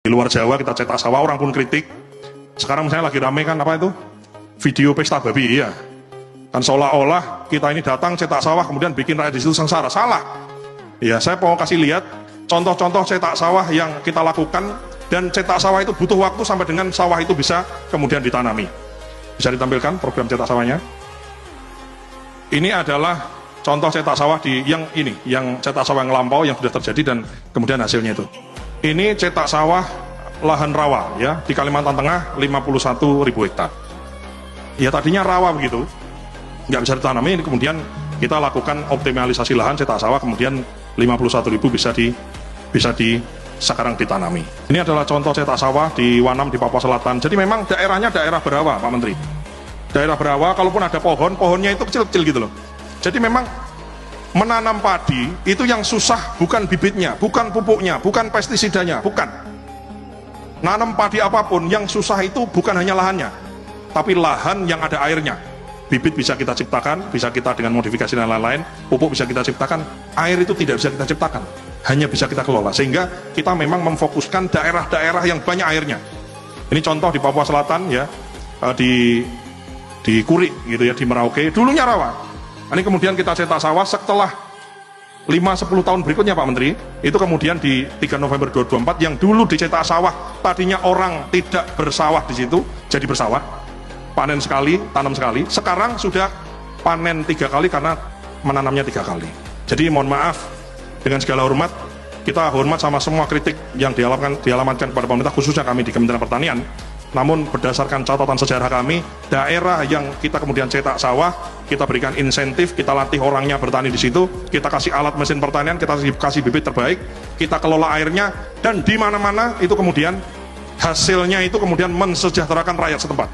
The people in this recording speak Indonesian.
Di luar Jawa kita cetak sawah, orang pun kritik. Sekarang misalnya lagi rame kan apa itu? Video pesta babi, iya. Kan seolah-olah kita ini datang cetak sawah kemudian bikin rakyat di situ sengsara. Salah. Ya, saya mau kasih lihat contoh-contoh cetak sawah yang kita lakukan, dan cetak sawah itu butuh waktu sampai dengan sawah itu bisa kemudian ditanami. Bisa ditampilkan program cetak sawahnya. Ini adalah contoh cetak sawah yang cetak sawah yang lampau yang sudah terjadi dan kemudian hasilnya itu. Ini cetak sawah lahan rawa ya di Kalimantan Tengah 51.000 hektar. Ya tadinya rawa begitu, nggak bisa ditanami. Ini kemudian kita lakukan optimalisasi lahan cetak sawah, kemudian 51.000 bisa sekarang ditanami. Ini adalah contoh cetak sawah di Wanam di Papua Selatan. Jadi memang daerahnya daerah berawa, Pak Menteri. Daerah berawa, kalaupun ada pohonnya itu kecil-kecil gitu loh. Jadi memang menanam padi itu yang susah bukan bibitnya, bukan pupuknya, bukan pestisidanya, bukan. Nanam padi apapun yang susah itu bukan hanya lahannya, tapi lahan yang ada airnya. Bibit bisa kita ciptakan, bisa kita dengan modifikasi dan lain-lain, pupuk bisa kita ciptakan, air itu tidak bisa kita ciptakan, hanya bisa kita kelola. Sehingga kita memang memfokuskan daerah-daerah yang banyak airnya. Ini contoh di Papua Selatan ya, di Kurik gitu ya, di Merauke, dulunya rawa. Ini kemudian kita cetak sawah setelah 5-10 tahun berikutnya Pak Menteri, itu kemudian di 3 November 2024 yang dulu dicetak sawah, tadinya orang tidak bersawah di situ, jadi bersawah, panen sekali, tanam sekali, sekarang sudah panen 3 kali karena menanamnya 3 kali. Jadi mohon maaf, dengan segala hormat, kita hormat sama semua kritik yang dialamatkan kepada pemerintah, khususnya kami di Kementerian Pertanian. Namun berdasarkan catatan sejarah kami, daerah yang kita kemudian cetak sawah, kita berikan insentif, kita latih orangnya bertani di situ, kita kasih alat mesin pertanian, kita kasih bibit terbaik, kita kelola airnya, dan di mana-mana itu kemudian hasilnya itu kemudian mensejahterakan rakyat setempat.